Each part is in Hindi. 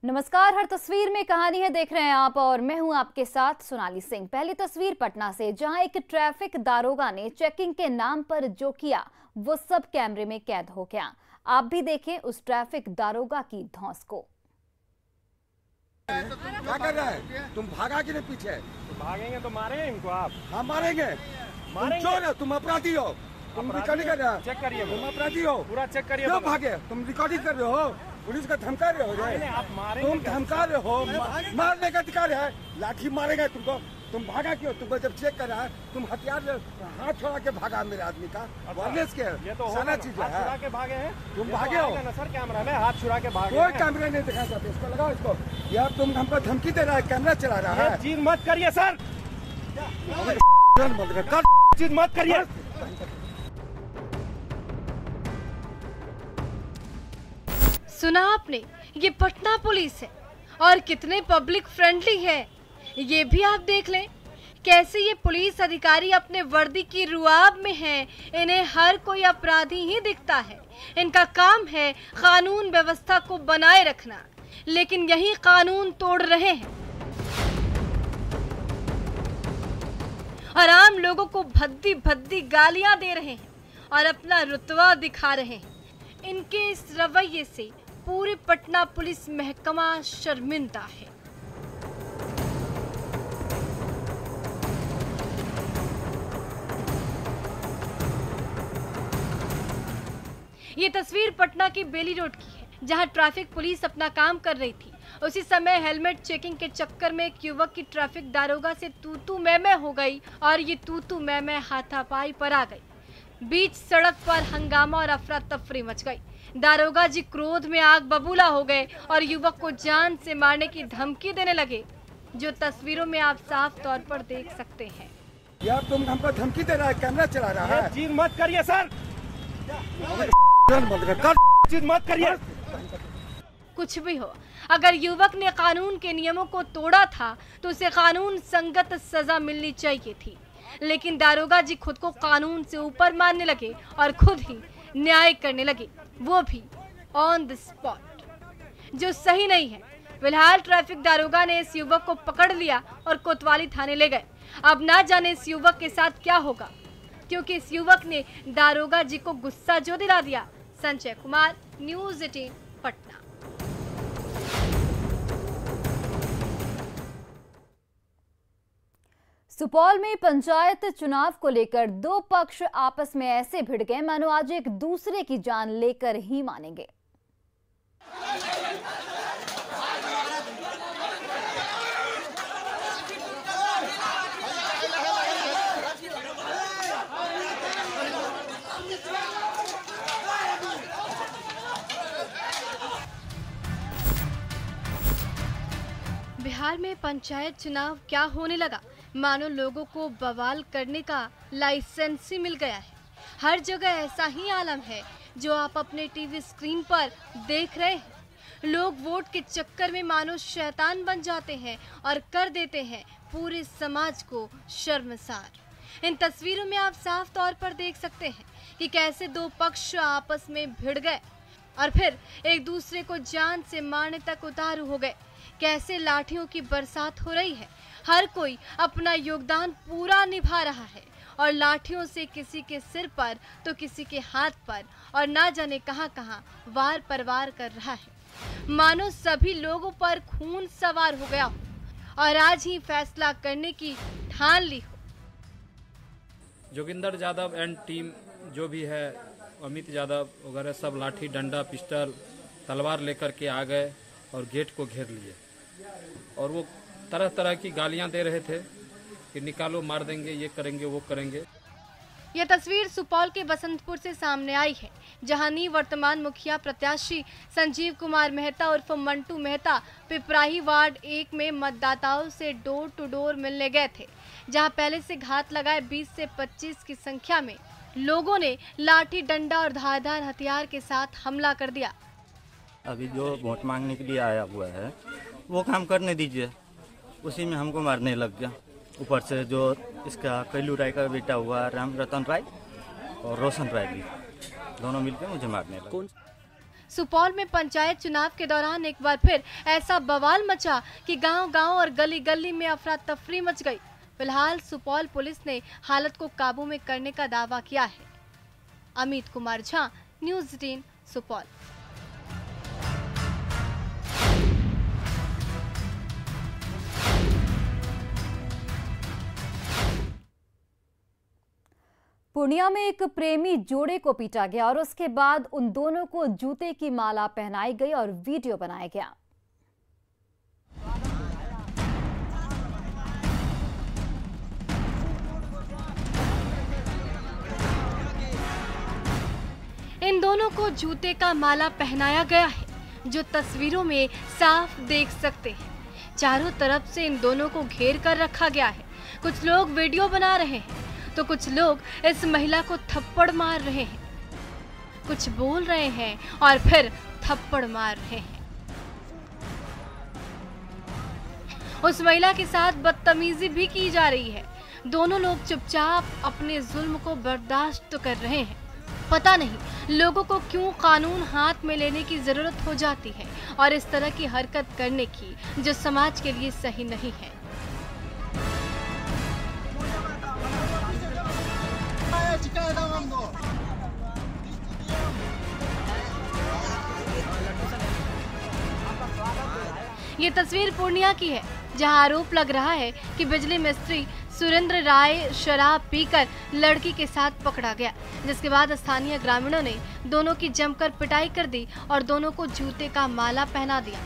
नमस्कार, हर तस्वीर में कहानी है देख रहे हैं आप और मैं हूं आपके साथ सोनाली सिंह। पहली तस्वीर पटना से, जहां एक ट्रैफिक दारोगा ने चेकिंग के नाम पर जो किया वो सब कैमरे में कैद हो गया। आप भी देखें उस ट्रैफिक दारोगा की धौंस को। क्या कर रहा है? तुम भागा कि नहीं पीछे? तो भागेंगे तो मारेंगे इनको आप। हाँ मारेंगे। तुम चोर हो, तुम अपराधी हो। तुम रिकॉर्डिंग कर रहे हो। चेक करिए, तुम अपराधी हो। पूरा चेक करिए। क्यों भागे? तुम रिकॉर्डिंग कर रहे हो, पुलिस का धमका रहे हो। आप मारेंगे। तुम धमका रहे हो, मारने का अधिकार है। लाठी मारेगा तुमको। तुम भागा क्यों? तुमको जब चेक कर रहा है तुम हथियार हाथ छोड़ा के भागा मेरे आदमी का। वायरलेस के ये तो सारा चीज है। छुड़ा के भागे हैं। तुम भागे हो ना सर, कैमरा में हाथ छुड़ा के भागे। कोई कैमरा नहीं दिखा सकते। इसको लगाओ, इसको। यार तुम हमको धमकी दे रहा है, कैमरा चला रहा है। चीज मत करिए सर, चीज मत करिए। सुना आपने, ये पटना पुलिस है और कितने पब्लिक फ्रेंडली है। ये भी आप देख लें कैसे ये पुलिस अधिकारी अपने वर्दी की रुआब में हैं। इन्हें हर कोई अपराधी ही दिखता है। इनका काम है कानून व्यवस्था को बनाए रखना, लेकिन यही कानून तोड़ रहे हैं और आम लोगों को भद्दी भद्दी गालियां दे रहे हैं और अपना रुतबा दिखा रहे हैं। इनके इस रवैये से पूरी पटना पुलिस महकमा शर्मिंदा है। ये तस्वीर पटना की बेली रोड की है, जहां ट्रैफिक पुलिस अपना काम कर रही थी। उसी समय हेलमेट चेकिंग के चक्कर में एक युवक की ट्रैफिक दारोगा से तू मैं हो गई और ये तू मैं हाथापाई पर आ गई। बीच सड़क पर हंगामा और अफरा तफरी मच गई। दारोगा जी क्रोध में आग बबूला हो गए और युवक को जान से मारने की धमकी देने लगे, जो तस्वीरों में आप साफ तौर पर देख सकते हैं। यार तुम हमको धमकी दे रहा है, कैमरा चला रहा है। चीज मत करिए सर, चीज मत करिए। कुछ भी हो, अगर युवक ने कानून के नियमों को तोड़ा था तो उसे कानून संगत सजा मिलनी चाहिए थी, लेकिन दारोगा जी खुद को कानून से ऊपर मानने लगे और खुद ही न्याय करने लगे, वो भी ऑन द स्पॉट, जो सही नहीं है। फिलहाल ट्रैफिक दारोगा ने इस युवक को पकड़ लिया और कोतवाली थाने ले गए। अब ना जाने इस युवक के साथ क्या होगा, क्योंकि इस युवक ने दारोगा जी को गुस्सा जो दिला दिया। संजय कुमार, न्यूज़ 18 पटना। सुपौल में पंचायत चुनाव को लेकर दो पक्ष आपस में ऐसे भिड़ गए मानो आज एक दूसरे की जान लेकर ही मानेंगे। बिहार में पंचायत चुनाव क्या होने लगा, मानो लोगों को बवाल करने का लाइसेंस ही मिल गया है। हर जगह ऐसा ही आलम है जो आप अपने टीवी स्क्रीन पर देख रहे हैं। लोग वोट के चक्कर में मानो शैतान बन जाते हैं और कर देते हैं पूरे समाज को शर्मसार। इन तस्वीरों में आप साफ तौर पर देख सकते हैं कि कैसे दो पक्ष आपस में भिड़ गए और फिर एक दूसरे को जान से मारने तक उतारू हो गए। कैसे लाठियों की बरसात हो रही है। हर कोई अपना योगदान पूरा निभा रहा है और लाठियों से किसी के सिर पर तो किसी के हाथ पर और ना जाने कहां कहां वार परवार कर रहा है। मानो सभी लोगों पर खून सवार हो गया हो और आज ही फैसला करने की ठान ली हो। जोगिंदर यादव एंड टीम जो भी है, अमित यादव वगैरह सब लाठी डंडा पिस्टल तलवार लेकर के आ गए और गेट को घेर लिए और वो तरह तरह की गालियां दे रहे थे कि निकालो, मार देंगे, ये करेंगे, वो करेंगे। यह तस्वीर सुपौल के बसंतपुर से सामने आई है, जहां निवर्तमान मुखिया प्रत्याशी संजीव कुमार मेहता उर्फ मंटू मेहता पिपराही वार्ड 1 में मतदाताओं से डोर टू डोर मिलने गए थे, जहां पहले से घात लगाए 20 से 25 की संख्या में लोगों ने लाठी डंडा और धारदार हथियार के साथ हमला कर दिया। अभी जो वोट मांगने के लिए आया हुआ है वो काम करने दीजिए, उसी में हमको मारने लग गया। ऊपर से जो इसका कैलू राय का बेटा हुआ राम रतन राय और रोशन राय भी, दोनों मिलकर मुझे मारने लगे। सुपौल में पंचायत चुनाव के दौरान एक बार फिर ऐसा बवाल मचा कि गांव-गांव और गली-गली में अफरा तफरी मच गई। फिलहाल सुपौल पुलिस ने हालत को काबू में करने का दावा किया है। अमित कुमार झा, न्यूज़ 18 सुपौल। पूर्णिया में एक प्रेमी जोड़े को पीटा गया और उसके बाद उन दोनों को जूते की माला पहनाई गई और वीडियो बनाया गया। इन दोनों को जूते का माला पहनाया गया है, जो तस्वीरों में साफ देख सकते हैं। चारों तरफ से इन दोनों को घेर कर रखा गया है। कुछ लोग वीडियो बना रहे हैं तो कुछ लोग इस महिला को थप्पड़ मार रहे हैं, कुछ बोल रहे हैं और फिर थप्पड़ मार रहे हैं। उस महिला के साथ बदतमीजी भी की जा रही है। दोनों लोग चुपचाप अपने जुल्म को बर्दाश्त कर रहे हैं। पता नहीं लोगों को क्यों कानून हाथ में लेने की जरूरत हो जाती है और इस तरह की हरकत करने की, जो समाज के लिए सही नहीं है। ये तस्वीर पूर्णिया की है, जहां आरोप लग रहा है कि बिजली मिस्त्री सुरेंद्र राय शराब पीकर लड़की के साथ पकड़ा गया, जिसके बाद स्थानीय ग्रामीणों ने दोनों की जमकर पिटाई कर दी और दोनों को जूते का माला पहना दिया।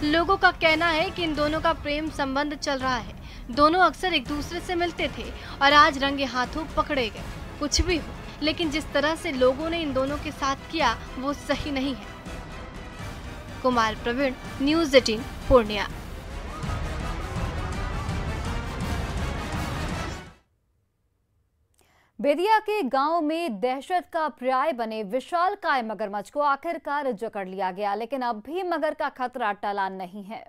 लोगों का कहना है कि इन दोनों का प्रेम संबंध चल रहा है। दोनों अक्सर एक दूसरे से मिलते थे और आज रंगे हाथों पकड़े गए। कुछ भी हो, लेकिन जिस तरह से लोगों ने इन दोनों के साथ किया वो सही नहीं है। कुमार प्रवीण, न्यूज़ 18 पूर्णिया। बेदिया के गांव में दहशत का पर्याय बने विशालकाय मगरमच्छ को आखिरकार जकड़ लिया गया, लेकिन अब भी मगर का खतरा टला नहीं है।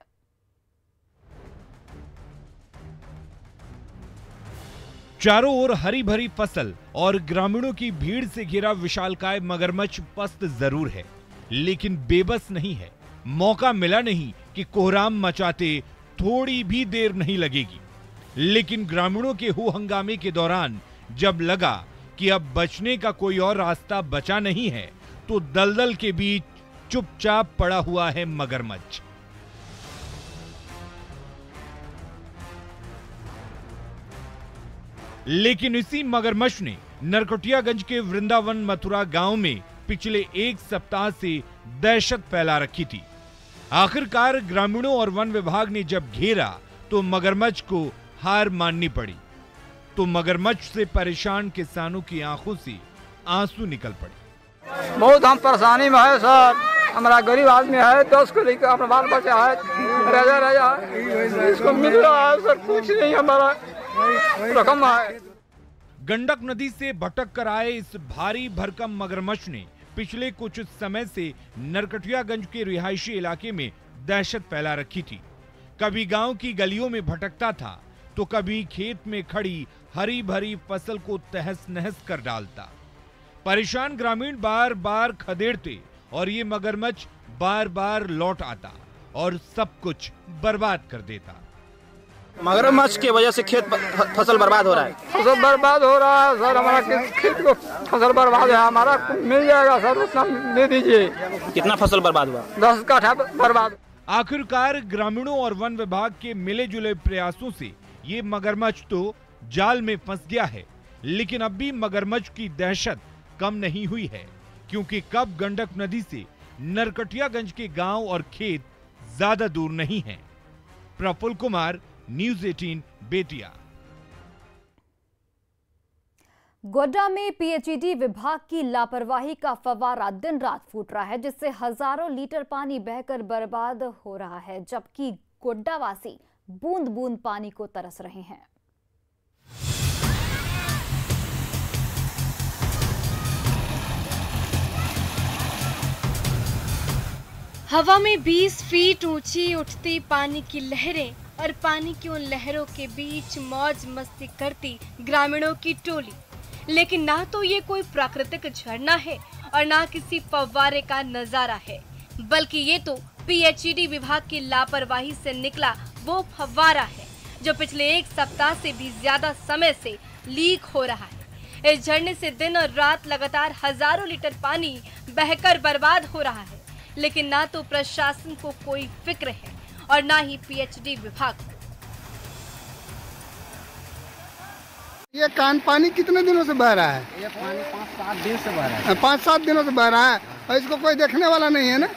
चारों ओर हरी भरी फसल और ग्रामीणों की भीड़ से घिरा विशालकाय मगरमच्छ पस्त जरूर है, लेकिन बेबस नहीं है। मौका मिला नहीं कि कोहराम मचाते थोड़ी भी देर नहीं लगेगी। लेकिन ग्रामीणों के हो हंगामे के दौरान जब लगा कि अब बचने का कोई और रास्ता बचा नहीं है, तो दलदल के बीच चुपचाप पड़ा हुआ है मगरमच्छ। लेकिन इसी मगरमच्छ ने नरकटियागंज के वृंदावन मथुरा गांव में पिछले एक सप्ताह से दहशत फैला रखी थी। आखिरकार ग्रामीणों और वन विभाग ने जब घेरा तो मगरमच्छ को हार माननी पड़ी। तो मगरमच्छ से परेशान किसानों की आंखों से आंसू निकल पड़े। बहुत हम परेशानी में है सर, हमारा गरीब आदमी है, 10 को लेकर अपना बाल बच्चा है, राजा इसको मिल रहा है सर, कुछ नहीं हमारा रकम है। गंडक नदी से भटक कर आए इस भारी भरकम मगरमच्छ ने पिछले कुछ समय से नरकटियागंज के रिहायशी इलाके में दहशत फैला रखी थी। कभी गांव की गलियों में भटकता था तो कभी खेत में खड़ी हरी भरी फसल को तहस नहस कर डालता। परेशान ग्रामीण बार बार खदेड़ते और ये मगरमच्छ बार बार लौट आता और सब कुछ बर्बाद कर देता। मगरमच्छ की वजह से खेत फसल बर्बाद हो रहा है। फसल बर्बाद हो रहा है सर, हमारा खेत को फसल बर्बाद है, हमारा मिल जाएगा सर, उतना दे दीजिए। कितना फसल बर्बाद हुआ? 10 कट्ठा बर्बाद। आखिरकार ग्रामीणों और वन विभाग के मिले जुले प्रयासों से ये मगरमच्छ तो जाल में फंस गया है, लेकिन अब भी मगरमच्छ की दहशत कम नहीं हुई है, क्योंकि कब गंडक नदी से नरकटियागंज के गांव और खेत ज्यादा दूर नहीं हैं। प्रफुल्ल कुमार, न्यूज़ 18 बेतिया। गोड्डा में पीएचईडी विभाग की लापरवाही का फव्वारा दिन रात फूट रहा है, जिससे हजारों लीटर पानी बहकर बर्बाद हो रहा है, जबकि गोड्डा वासी बूंद बूंद पानी को तरस रहे हैं। हवा में 20 फीट ऊंची उठती पानी की लहरें और पानी की उन लहरों के बीच मौज मस्ती करती ग्रामीणों की टोली। लेकिन ना तो ये कोई प्राकृतिक झरना है और ना किसी फव्वारे का नजारा है, बल्कि ये तो पीएचईडी विभाग की लापरवाही से निकला वो फव्वारा है जो पिछले 1 सप्ताह से भी ज्यादा समय से लीक हो रहा है। इस झरने से दिन और रात लगातार हजारों लीटर पानी बहकर बर्बाद हो रहा है, लेकिन ना तो प्रशासन को कोई फिक्र है और ना ही पीएचईडी विभाग को। ये कान पानी कितने दिनों से बह रहा है? ये पानी 5-7 दिन से बह रहा है। 5-7 दिनों से बह रहा है और इसको कोई देखने वाला नहीं है ना।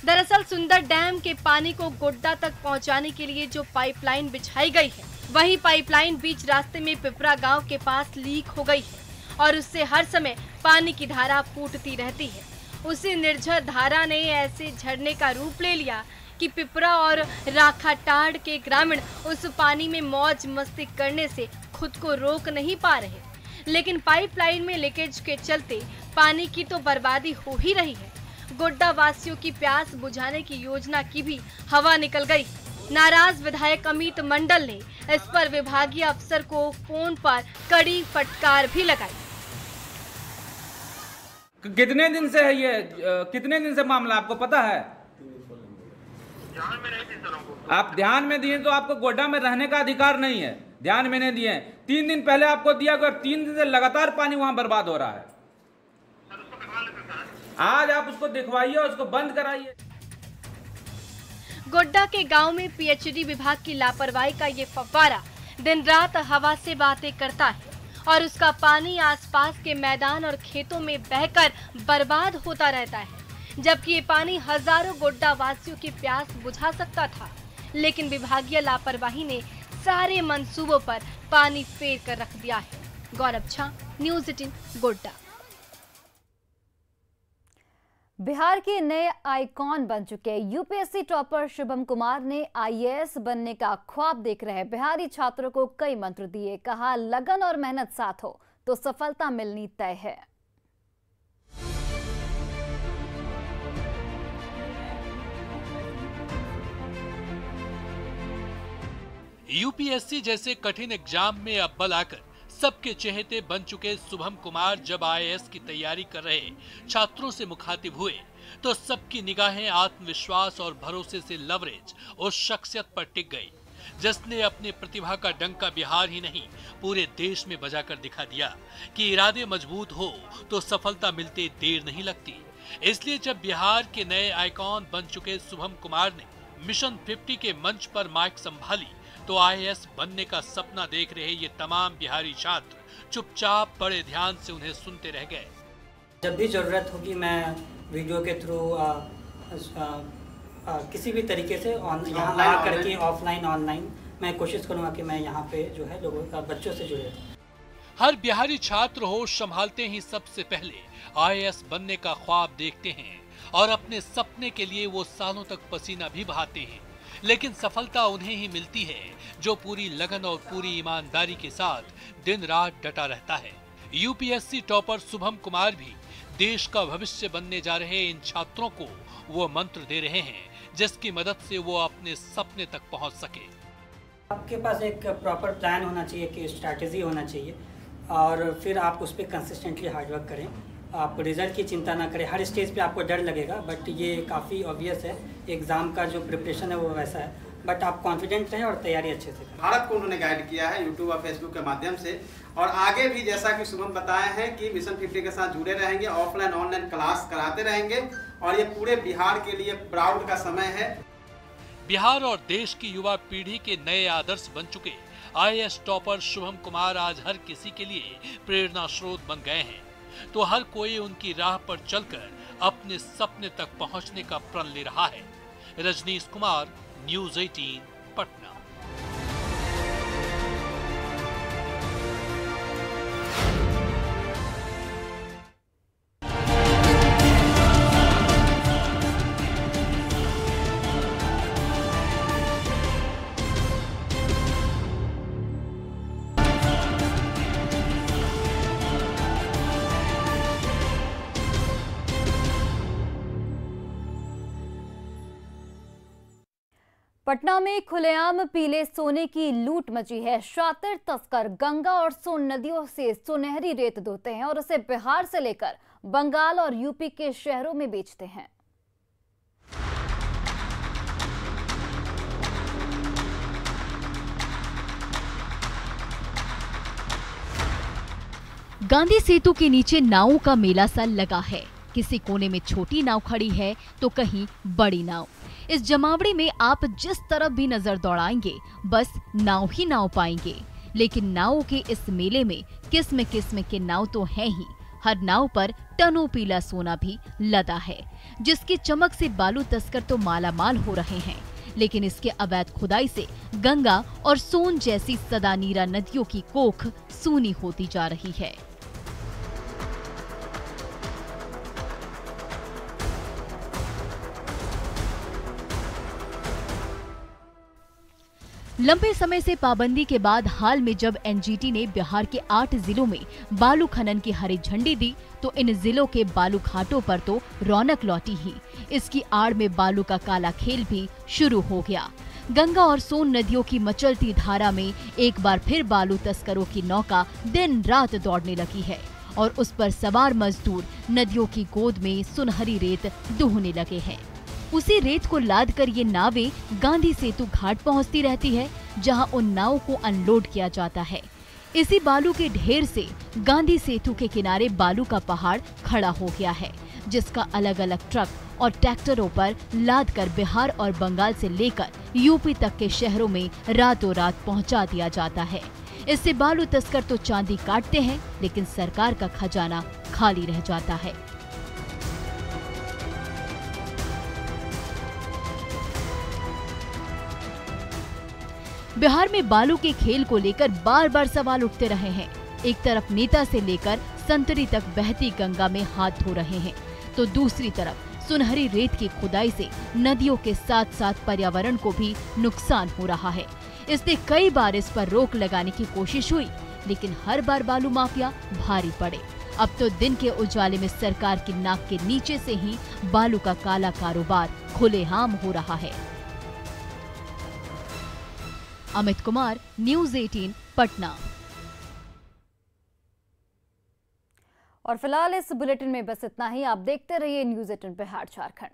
दरअसल सुंदर डैम के पानी को गोड्डा तक पहुंचाने के लिए जो पाइपलाइन बिछाई गई है, वही पाइपलाइन बीच रास्ते में पिपरा गांव के पास लीक हो गई है और उससे हर समय पानी की धारा फूटती रहती है। उसी निर्झर धारा ने ऐसे झरने का रूप ले लिया कि पिपरा और राखाटाड़ के ग्रामीण उस पानी में मौज मस्ती करने से खुद को रोक नहीं पा रहे। लेकिन पाइपलाइन में लीकेज के चलते पानी की तो बर्बादी हो ही रही है। गोड्डा वासियों की प्यास बुझाने की योजना की भी हवा निकल गई। नाराज विधायक अमित मंडल ने इस पर विभागीय अफसर को फोन पर कड़ी फटकार भी लगाई। कितने दिन से है ये, कितने दिन से मामला आपको पता है? आप ध्यान में दिए तो आपको गोड्डा में रहने का अधिकार नहीं है, ध्यान में नहीं दिए। 3 दिन पहले आपको दिया गया, 3 दिन से लगातार पानी वहां बर्बाद हो रहा है। आज आप उसको दिखवाइए, उसको बंद कराइए। गोड्डा के गांव में पीएचईडी विभाग की लापरवाही का ये फव्वारा दिन रात हवा से बातें करता है और उसका पानी आसपास के मैदान और खेतों में बहकर बर्बाद होता रहता है, जबकि ये पानी हजारों गोड्डा वासियों की प्यास बुझा सकता था। लेकिन विभागीय लापरवाही ने सारे मंसूबों पर पानी फेर कर रख दिया है। गौरव झा, न्यूज़ 18 गोड्डा। बिहार के नए आइकॉन बन चुके यूपीएससी टॉपर शुभम कुमार ने आईएएस बनने का ख्वाब देख रहे बिहारी छात्रों को कई मंत्र दिए। कहा, लगन और मेहनत साथ हो तो सफलता मिलनी तय है। यूपीएससी जैसे कठिन एग्जाम में अव्वल आकर सबके चहेते बन चुके शुभम कुमार जब आईएएस की तैयारी कर रहे छात्रों से मुखातिब हुए तो सबकी निगाहें आत्मविश्वास और भरोसे से लवरेज उस शख्सियत पर टिक गई जिसने अपनी प्रतिभा का डंका बिहार ही नहीं पूरे देश में बजाकर दिखा दिया कि इरादे मजबूत हो तो सफलता मिलते देर नहीं लगती। इसलिए जब बिहार के नए आइकॉन बन चुके शुभम कुमार ने मिशन 50 के मंच पर माइक संभाली तो आईएएस बनने का सपना देख रहे ये तमाम बिहारी छात्र चुपचाप बड़े ध्यान से उन्हें सुनते रह गए। जब भी ज़रूरत होगी मैं वीडियो के थ्रू किसी भी तरीके से यहाँ ला करके ऑफलाइन ऑनलाइन मैं कोशिश करूँगा कि मैं यहाँ पे जो है लोगों का बच्चों से जुड़े। हर बिहारी छात्र होश संभालते ही सबसे पहले आईएएस बनने का ख्वाब देखते हैं और अपने सपने के लिए वो सालों तक पसीना भी बहाते हैं, लेकिन सफलता उन्हें ही मिलती है जो पूरी लगन और पूरी ईमानदारी के साथ दिन रात डटा रहता है। यूपीएससी टॉपर शुभम कुमार भी देश का भविष्य बनने जा रहे इन छात्रों को वो मंत्र दे रहे हैं जिसकी मदद से वो अपने सपने तक पहुंच सके। आपके पास एक प्रॉपर प्लान होना चाहिए, कि स्ट्रैटेजी होना चाहिए और फिर आप उस पर कंसिस्टेंटली हार्डवर्क करें। आप रिजल्ट की चिंता ना करें। हर स्टेज पे आपको डर लगेगा, बट ये काफ़ी ऑब्वियस है। एग्ज़ाम का जो प्रिपरेशन है वो वैसा है, बट आप कॉन्फिडेंट रहें और तैयारी अच्छे से करें। भारत को उन्होंने गाइड किया है यूट्यूब और फेसबुक के माध्यम से, और आगे भी जैसा कि शुभम बताए हैं कि मिशन 50 के साथ जुड़े रहेंगे, ऑफलाइन ऑनलाइन क्लास कराते रहेंगे और ये पूरे बिहार के लिए प्राउड का समय है। बिहार और देश की युवा पीढ़ी के नए आदर्श बन चुके आईएएस टॉपर शुभम कुमार आज हर किसी के लिए प्रेरणा स्रोत बन गए हैं, तो हर कोई उनकी राह पर चलकर अपने सपने तक पहुंचने का प्रण ले रहा है। रजनीश कुमार, न्यूज़ 18 पटना। पटना में खुलेआम पीले सोने की लूट मची है। शातिर तस्कर गंगा और सोन नदियों से सुनहरी रेत ढोते हैं और उसे बिहार से लेकर बंगाल और यूपी के शहरों में बेचते हैं। गांधी सेतु के नीचे नावों का मेला सा लगा है। किसी कोने में छोटी नाव खड़ी है तो कहीं बड़ी नाव। इस जमावड़ी में आप जिस तरफ भी नजर दौड़ाएंगे बस नाव ही नाव पाएंगे। लेकिन नावों के इस मेले में किस्म किस्म के नाव तो हैं ही। हर नाव पर टनों पीला सोना भी लदा है, जिसकी चमक से बालू तस्कर तो मालामाल हो रहे हैं। लेकिन इसके अवैध खुदाई से गंगा और सोन जैसी सदा नीरा नदियों की कोख सूनी होती जा रही है। लंबे समय से पाबंदी के बाद हाल में जब एनजीटी ने बिहार के 8 जिलों में बालू खनन की हरी झंडी दी तो इन जिलों के बालू घाटों पर तो रौनक लौटी ही। इसकी आड़ में बालू का काला खेल भी शुरू हो गया। गंगा और सोन नदियों की मचलती धारा में एक बार फिर बालू तस्करों की नौका दिन रात दौड़ने लगी है और उस पर सवार मजदूर नदियों की गोद में सुनहरी रेत दूहने लगे हैं। उसी रेत को लाद कर ये नावें गांधी सेतु घाट पहुंचती रहती है, जहां उन नावों को अनलोड किया जाता है। इसी बालू के ढेर से गांधी सेतु के किनारे बालू का पहाड़ खड़ा हो गया है, जिसका अलग अलग ट्रक और ट्रैक्टरों पर लाद कर बिहार और बंगाल से लेकर यूपी तक के शहरों में रातों रात पहुंचा दिया जाता है। इससे बालू तस्कर तो चांदी काटते हैं, लेकिन सरकार का खजाना खाली रह जाता है। बिहार में बालू के खेल को लेकर बार बार सवाल उठते रहे हैं। एक तरफ नेता से लेकर संतरी तक बहती गंगा में हाथ धो रहे हैं, तो दूसरी तरफ सुनहरी रेत की खुदाई से नदियों के साथ साथ पर्यावरण को भी नुकसान हो रहा है। इसलिए कई बार इस पर रोक लगाने की कोशिश हुई, लेकिन हर बार बालू माफिया भारी पड़े। अब तो दिन के उजाले में सरकार की नाक के नीचे से ही बालू का काला कारोबार खुलेआम हो रहा है। अमित कुमार, न्यूज़ 18 पटना। और फिलहाल इस बुलेटिन में बस इतना ही। आप देखते रहिए न्यूज़ 18 बिहार झारखंड।